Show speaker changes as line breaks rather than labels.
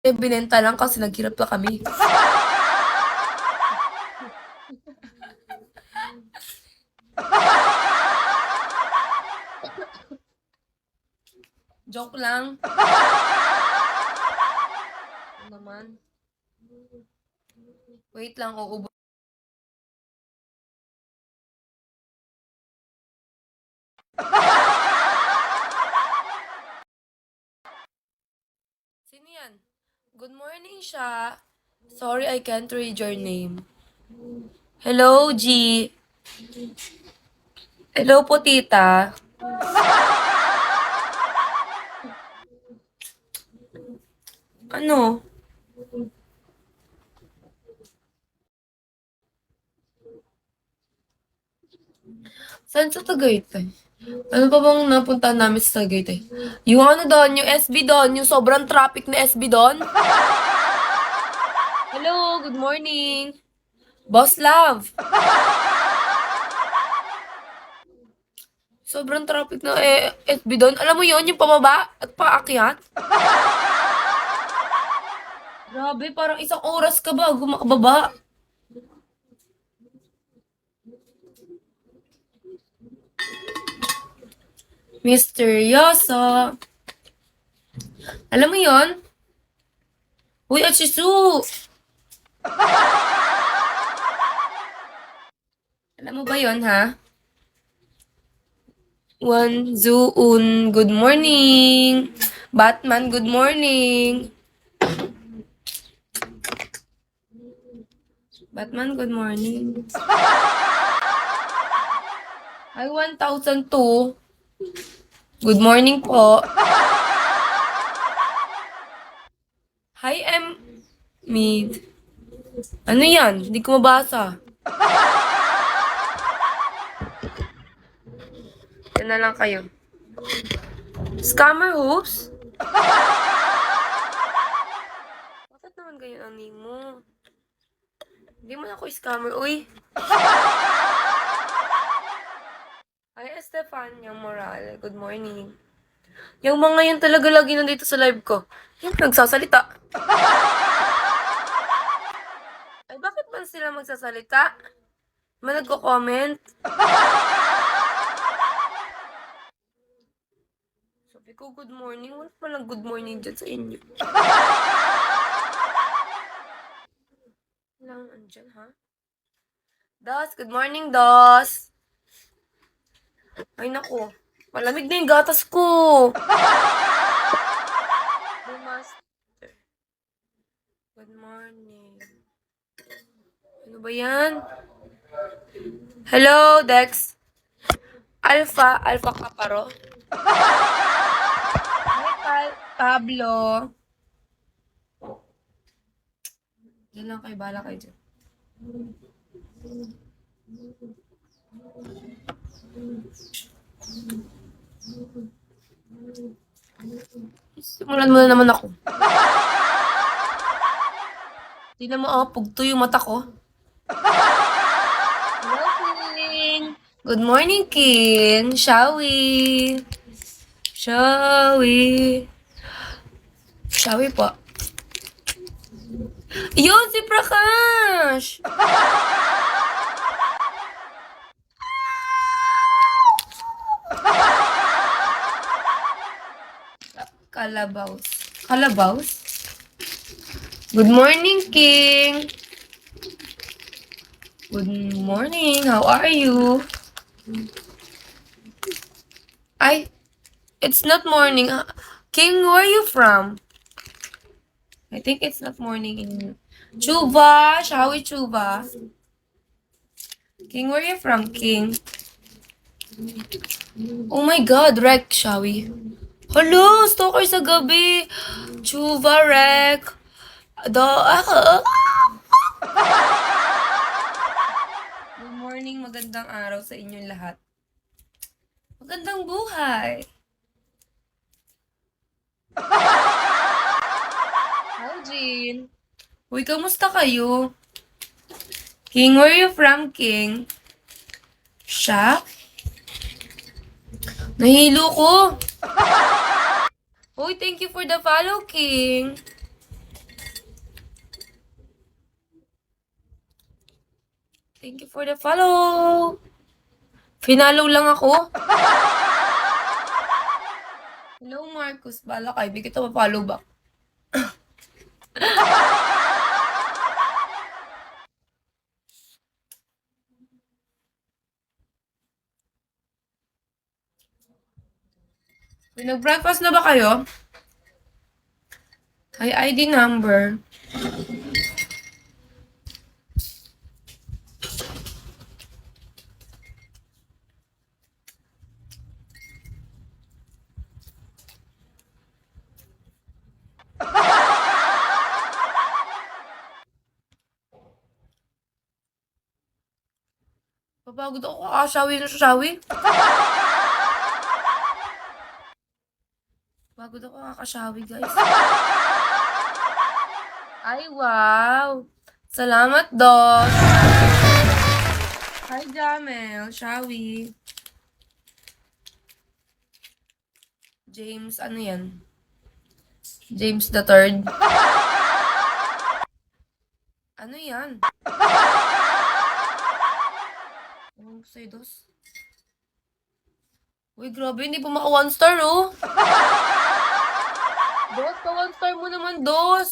binenta lang kasi naghirap pa kami. Joke lang. Ano naman? Wait lang, uubo. Sino yan? Good morning siya. Sorry, I can't read your name. Hello, G. Hello po, tita. Ano? Saan sa Tagaytay? Ano pa bang napunta namin sa Tagaytay? Yung ano doon, yung SB doon, yung sobrang traffic na SB doon. Hello, good morning. Boss Love. Sobrang traffic na SB doon. Alam mo yon yung pababa at paakyat? Grabe, parang isang oras ka bago makababa. Misteryoso. Alam mo yon? Uy, Achisu! Alam mo ba yon ha? Wan Zuun, good morning. Batman, good morning. Batman, good morning. Ay, 1,002. Good morning po. Hi, M. Mid. Ano yan? Hindi ko mabasa. Yan na lang kayo. Scammer hoops? Bakit naman ganyan ang name mo? Hindi mo na ako scammer, uy. Hi, Estefania Moral. Good morning. Yung mga yan talaga lagi nandito sa live ko. Yan, nagsasalita. Ay, bakit ba sila magsasalita? May nagko-comment? Sabi ko, good morning. Wala pa lang good morning dyan sa inyo. Lang, andyan, ha? Dos, good morning, Dos. Ay, naku. Malamig na yung gatas ko. Master. Good morning. Ano ba yan? Hello, Dex. Alpha Kaparo. Hi, Pablo. Diyan lang kayo, bala kayo dyan. Simulan mo na naman ako. Tingnan mo, pugto yung mata ko. Hello, King. Good morning, King. Shall we? Shall we? Shall we po? Yun, si Prakash! Kalabaws. Kalabaws? Good morning, King. Good morning. How are you? Ay, it's not morning. King, where are you from? I think it's not morning in Chuba. Shawi Chuba. King, where are you from, King? Oh my God, Rek, Shawi. Hello, stalker sa gabi. Chuba, Rek. Good morning, magandang araw sa inyong lahat. Magandang buhay. Hi, Jean. Uy, kamusta kayo? King, where are you from, King? Siya? Nahilo ko. Uy, thank you for the follow, King. Thank you for the follow. Finalo lang ako. Hello, Marcus. Bala ka. Ibig kita ma-follow back. Nag-breakfast na ba kayo? Hi, ID number. Papagod ako kakasyawi na sasawi. Pagod ako kakasyawi, guys. Ay, wow. Salamat, Dot. Hi, Jamel. Shawi. James, ano yan? James the Third. Ano yan? Ano sa'yo, Dos? Uy, grabe, hindi pa maka 1 star, oh. Dos, pa 1 star mo naman, Dos.